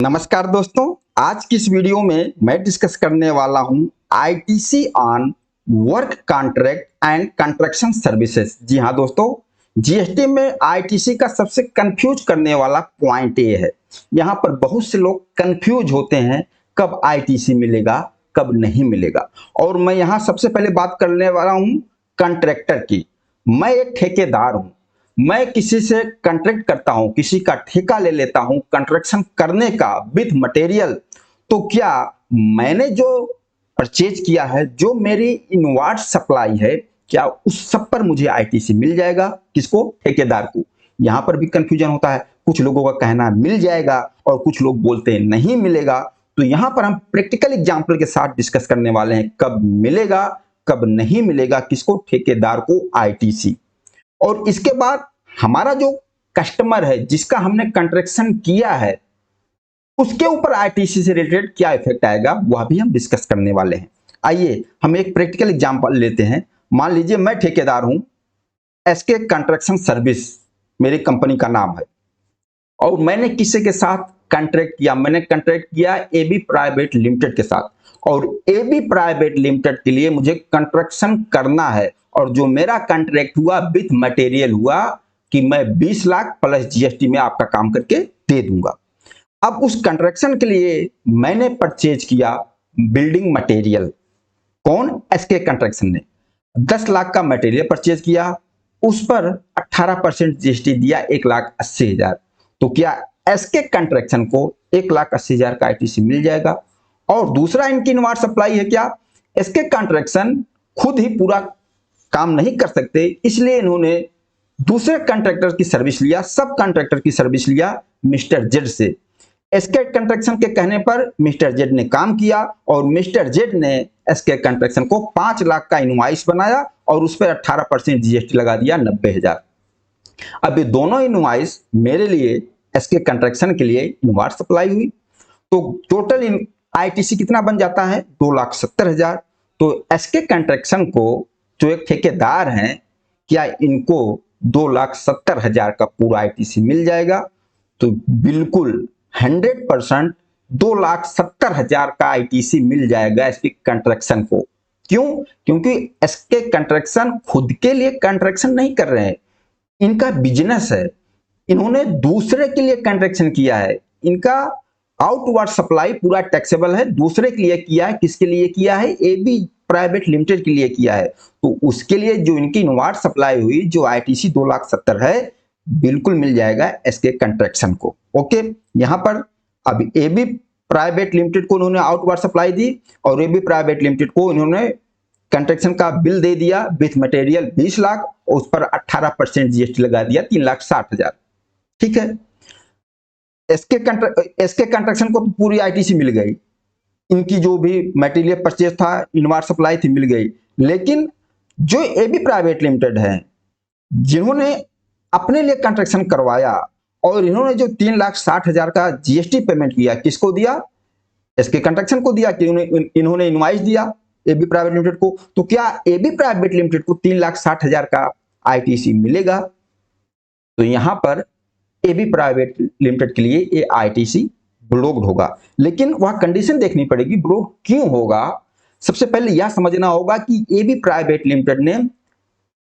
नमस्कार दोस्तों, आज की इस वीडियो में मैं डिस्कस करने वाला हूं ITC on work contract and construction services. जी हां दोस्तों, जीएसटी में आईटीसी का सबसे कंफ्यूज करने वाला पॉइंट ये है। यहां पर बहुत से लोग कंफ्यूज होते हैं कब आईटीसी मिलेगा कब नहीं मिलेगा। और मैं यहां सबसे पहले बात करने वाला हूं कॉन्ट्रैक्टर की। मैं एक ठेकेदार हूं, मैं किसी से कॉन्ट्रैक्ट करता हूं, किसी का ठेका ले लेता हूं कंस्ट्रक्शन करने का विथ मटेरियल। तो क्या मैंने जो परचेज किया है, जो मेरी इनवर्ट सप्लाई है, क्या उस सब पर मुझे आईटीसी मिल जाएगा? किसको? ठेकेदार को। यहां पर भी कंफ्यूजन होता है। कुछ लोगों का कहना मिल जाएगा और कुछ लोग बोलते हैं नहीं मिलेगा। तो यहां पर हम प्रैक्टिकल एग्जांपल के साथ डिस्कस करने वाले हैं कब मिलेगा कब नहीं मिलेगा किसको? ठेकेदार को आईटीसी। और इसके बाद हमारा जो कस्टमर है जिसका हमने कंस्ट्रक्शन किया है, उसके ऊपर आईटीसी से रिलेटेड क्या इफेक्ट आएगा वह भी हम डिस्कस करने वाले हैं। आइए हम एक प्रैक्टिकल एग्जांपल लेते हैं। मान लीजिए मैं ठेकेदार हूं, एसके कंस्ट्रक्शन सर्विस मेरी कंपनी का नाम है, और मैंने किसी के साथ कॉन्ट्रैक्ट किया। मैंने कॉन्ट्रैक्ट किया एबी प्राइवेट लिमिटेड के साथ, और एबी प्राइवेट लिमिटेड के लिए मुझे कंस्ट्रक्शन करना है। और जो मेरा कॉन्ट्रैक्ट हुआ विथ मटेरियल हुआ कि मैं 20 लाख प्लस जीएसटी में आपका काम करके दे दूंगा। अब उस कंस्ट्रक्शन के लिए मैंने परचेज किया बिल्डिंग मटेरियल। कौन? एसके कंस्ट्रक्शन ने 10 लाख का मटेरियल परचेज किया, उस पर 18% जीएसटी दिया, 1,80,000। तो क्या एसके कंस्ट्रक्शन को 1,80,000 का आईटीसी मिल जाएगा? और दूसरा इनकी इनवर्ट सप्लाई है। क्या एसके कंस्ट्रक्शन खुद ही पूरा काम नहीं कर सकते, इसलिए इन्होंने दूसरे कॉन्ट्रैक्टर की सर्विस लिया, सब कॉन्ट्रैक्टर की सर्विस लिया मिस्टर जेड से। एसके कंस्ट्रक्शन के कहने पर मिस्टर जेड ने काम किया, और मिस्टर जेड ने एसके कंस्ट्रक्शन को 5 लाख का इनवॉइस बनाया और उस पर 18% जीएसटी लगा दिया, 90,000। अब ये दोनों इनवॉइस मेरे लिए एसके कंस्ट्रक्शन के लिए इनवर्ट सप्लाई हुई। तो टोटल आईटीसी कितना बन जाता है? 2,70,000। तो एसके कंस्ट्रक्शन को जो एक ठेकेदार हैं, क्या इनको 2,70,000 का पूरा आईटीसी मिल जाएगा? तो बिल्कुल 100% 2,70,000 का आईटीसी मिल जाएगा एसके कंस्ट्रक्शन को। क्यों? क्योंकि एसके कंस्ट्रक्शन खुद के लिए कंस्ट्रक्शन नहीं कर रहे हैं, इनका बिजनेस है। इन्होंने दूसरे के लिए कंस्ट्रक्शन किया है। इनका आउटवर्ड सप्लाई पूरा टैक्सेबल है, दूसरे के लिए किया है। किसके लिए किया है? एबी प्राइवेट लिमिटेड के लिए किया है। तो उसके लिए जो इनकी इनवर्ट सप्लाई हुई, जो आईटीसी 2,70,000 है, बिल्कुल मिल जाएगा एसके कंस्ट्रक्शन को। ओके, यहां पर अब एबी प्राइवेट लिमिटेड को उन्होंने आउटवर्ड सप्लाई दी, और एबी प्राइवेट लिमिटेड को इन्होंने कंस्ट्रक्शन का बिल दे दिया विथ मटेरियल 20 लाख, और उस पर 18% जीएसटी लगा दिया, 3,60,000। ठीक है, एसके कंस्ट्रक्शन को तो पूरी आईटीसी मिल गई, इनकी जो भी मटेरियल परचेज था, इनवर्ट सप्लाई थी, मिल गई। लेकिन जो एबी प्राइवेट लिमिटेड है, जिन्होंने अपने लिए कंस्ट्रक्शन करवाया, और इन्होंने जो 3,60,000 का जीएसटी पेमेंट किया, किसको दिया? एसके कंस्ट्रक्शन को दिया, कि इन्होंने इनवॉइस दिया एबी प्राइवेट लिमिटेड को। तो क्या एबी प्राइवेट लिमिटेड को 3,60,000 का आईटीसी मिलेगा? तो यहां पर एबी प्राइवेट लिमिटेड के लिए ये आईटीसी ब्लॉक्ड होगा। लेकिन वह कंडीशन देखनी पड़ेगी, ब्लॉक क्यों होगा। सबसे पहले यह समझना होगा कि एबी प्राइवेट लिमिटेड ने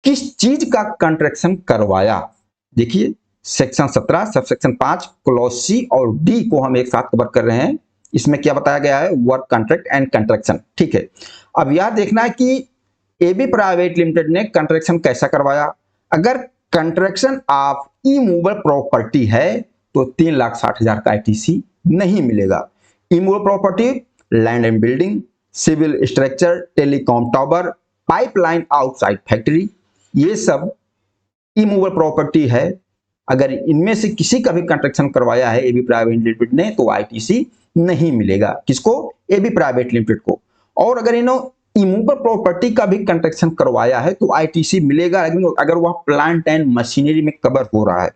किस चीज का कंस्ट्रक्शन करवाया। देखिए, सेक्शन 17 सबसेक्शन 5 क्लॉज सी और डी को हम एक साथ कवर कर रहे हैं। इसमें क्या बताया गया है? Work contract and construction. ठीक है, अब यह देखना है कि एबी प्राइवेट लिमिटेड ने कंस्ट्रक्शन कैसा करवाया। अगर कंस्ट्रक्शन ऑफ इमूवेबल प्रॉपर्टी है तो 3,60,000 का आईटीसी नहीं मिलेगा। Immovable property, land and building, civil structure, telecom tower, pipeline outside factory, ये सब इमूवेबल प्रॉपर्टी है। अगर इनमें से किसी का भी कंस्ट्रक्शन करवाया है एबी प्राइवेट लिमिटेड ने, तो आईटीसी नहीं मिलेगा। किसको? एबी प्राइवेट लिमिटेड को। और अगर इन्होंने इमूवेबल प्रॉपर्टी का भी कंस्ट्रक्शन करवाया है तो आईटीसी मिलेगा, लेकिन अगर वह प्लांट एंड मशीनरी में कवर हो रहा है।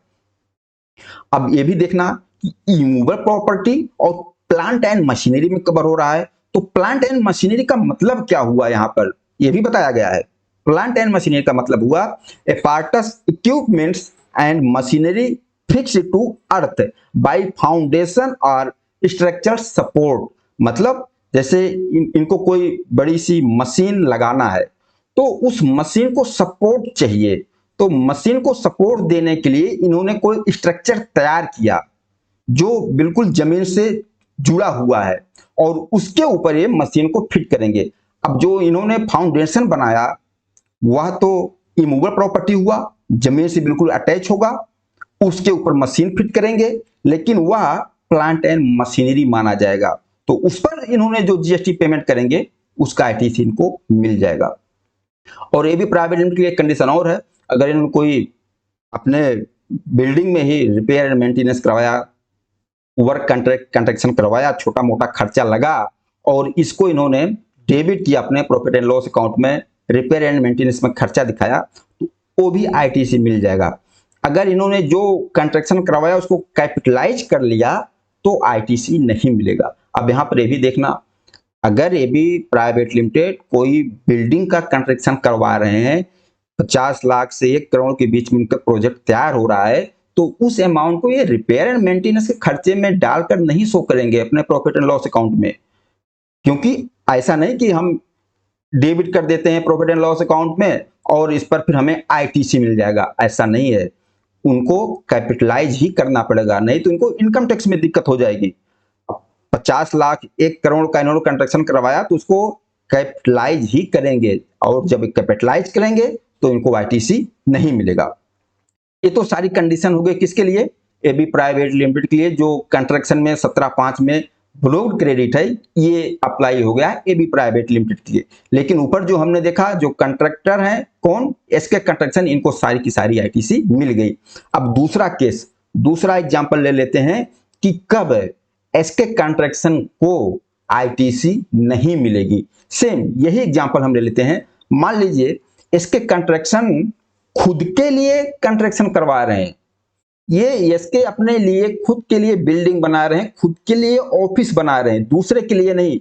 अब यह भी देखना कि इमूवेबल प्रॉपर्टी और प्लांट एंड मशीनरी में कवर हो रहा है, तो प्लांट एंड मशीनरी का मतलब क्या हुआ? यहां पर यह भी बताया गया है। प्लांट एंड मशीनरी का मतलब हुआ apparatus equipments and machinery fixed to earth by foundation और स्ट्रक्चर सपोर्ट, मतलब जैसे इनको कोई बड़ी सी मशीन लगाना है तो उस मशीन को सपोर्ट चाहिए, तो मशीन को सपोर्ट देने के लिए इन्होंने कोई स्ट्रक्चर तैयार किया जो बिल्कुल जमीन से जुड़ा हुआ है और उसके ऊपर ये मशीन को फिट करेंगे। अब जो इन्होंने फाउंडेशन बनाया वह तो इमूवेबल प्रॉपर्टी हुआ, जमीन से बिल्कुल अटैच होगा, उसके ऊपर मशीन फिट करेंगे, लेकिन वह प्लांट एंड मशीनरी माना जाएगा, तो उस पर इन्होंने जो जीएसटी पेमेंट करेंगे उसका आईटीसी इनको मिल जाएगा। और ये भी प्राइवेट लिमिटेड की एक कंडीशन और है, अगर इन्होंने कोई अपने बिल्डिंग में ही रिपेयर एंड मेंटेनेंस करवाया, वर्क कंस्ट्रक्शन करवाया, छोटा मोटा खर्चा लगा और इसको इन्होंने डेबिट किया अपने प्रॉफिट एंड लॉस अकाउंट में, रिपेयर एंड मेंटेनेंस में खर्चा दिखाया, तो वो भी आईटीसी मिल जाएगा। अगर इन्होंने जो कंस्ट्रक्शन करवाया उसको कैपिटलाइज कर लिया तो आईटीसी नहीं मिलेगा। अब यहाँ पर ये भी देखना, अगर ये भी प्राइवेट लिमिटेड कोई बिल्डिंग का कंस्ट्रक्शन करवा रहे हैं, 50 लाख से 1 करोड़ के बीच में उनका प्रोजेक्ट तैयार हो रहा है, तो उस अमाउंट को ये रिपेयर एंड मेंटेनेंस के खर्चे में डालकर नहीं शो करेंगे अपने प्रॉफिट एंड लॉस अकाउंट में, क्योंकि ऐसा नहीं कि हम डेबिट कर देते हैं प्रॉफिट एंड लॉस अकाउंट में और इस पर फिर हमें आईटीसी मिल जाएगा, ऐसा नहीं है। उनको कैपिटलाइज ही करना पड़ेगा, नहीं तो इनको इनकम टैक्स में दिक्कत हो जाएगी। 50 लाख 1 करोड़ का इन्होंने कंस्ट्रक्शन करवाया तो उसको कैपिटलाइज ही करेंगे और जब कैपिटलाइज करेंगे तो इनको आईटीसी नहीं मिलेगा। ये तो सारी कंडीशन हो गई किसके लिए, एबी प्राइवेट लिमिटेड के लिए, जो कंस्ट्रक्शन में 17/5 में ब्लॉक्ड क्रेडिट है ये अप्लाई हो गया एबी प्राइवेट लिमिटेड के लिए। लेकिन ऊपर जो हमने देखा जो कंट्रैक्टर है कौन, एसके कंस्ट्रक्शन, इनको सारी की सारी आईटीसी मिल गई। अब दूसरा केस, दूसरा एग्जांपल ले लेते हैं कि कब एसके कंस्ट्रक्शन को आईटीसी नहीं मिलेगी। सेम यही एग्जांपल हम ले लेते हैं, मान लीजिए एसके कंस्ट्रक्शन खुद के लिए कंस्ट्रक्शन करवा रहे हैं, ये एसके अपने लिए खुद के लिए बिल्डिंग बना रहे हैं, खुद के लिए ऑफिस बना रहे हैं, दूसरे के लिए नहीं।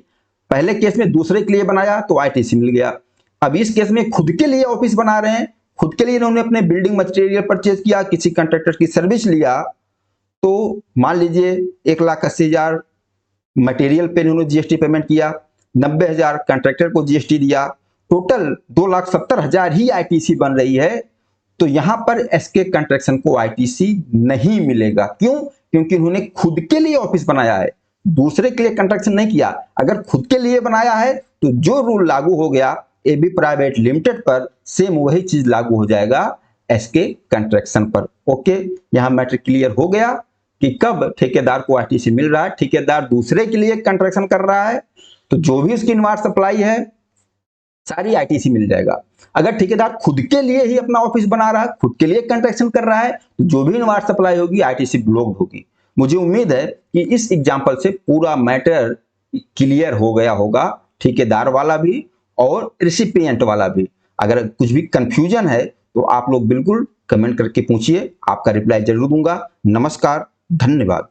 पहले केस में दूसरे के लिए बनाया तो आईटीसी मिल गया, अब इस केस में खुद के लिए ऑफिस बना रहे हैं, खुद के लिए इन्होंने अपने बिल्डिंग मटेरियल परचेज किया, किसी कंट्रैक्टर की सर्विस लिया, तो मान लीजिए 1,80,000 मटेरियल पे इन्होंने जीएसटी पेमेंट किया, 90,000 कंट्रैक्टर को जीएसटी दिया, टोटल 2,70,000 ही आईटीसी बन रही है। तो यहां पर एसके कंस्ट्रक्शन को आईटीसी नहीं मिलेगा। क्यों? क्योंकि उन्होंने खुद के लिए ऑफिस बनाया है, दूसरे के लिए कंस्ट्रक्शन नहीं किया। अगर खुद के लिए बनाया है तो जो रूल लागू हो गया एबी प्राइवेट लिमिटेड पर, सेम वही चीज लागू हो जाएगा एसके कंस्ट्रक्शन पर। ओके, यहां मैटर क्लियर हो गया कि कब ठेकेदार को आईटीसी मिल रहा है। ठेकेदार दूसरे के लिए कंस्ट्रक्शन कर रहा है तो जो भी उसकी इनवर्स सप्लाई है सारी आईटीसी मिल जाएगा। अगर ठेकेदार खुद के लिए ही अपना ऑफिस बना रहा है, खुद के लिए कंस्ट्रक्शन कर रहा है, तो जो भी इनवर्स सप्लाई होगी आईटीसी ब्लॉक्ड होगी। मुझे उम्मीद है कि इस एग्जांपल से पूरा मैटर क्लियर हो गया होगा, ठेकेदार वाला भी और रिसिपिएंट वाला भी। अगर कुछ भी कंफ्यूजन है तो आप लोग बिल्कुल कमेंट करके पूछिए, आपका रिप्लाई जरूर दूंगा। नमस्कार, धन्यवाद।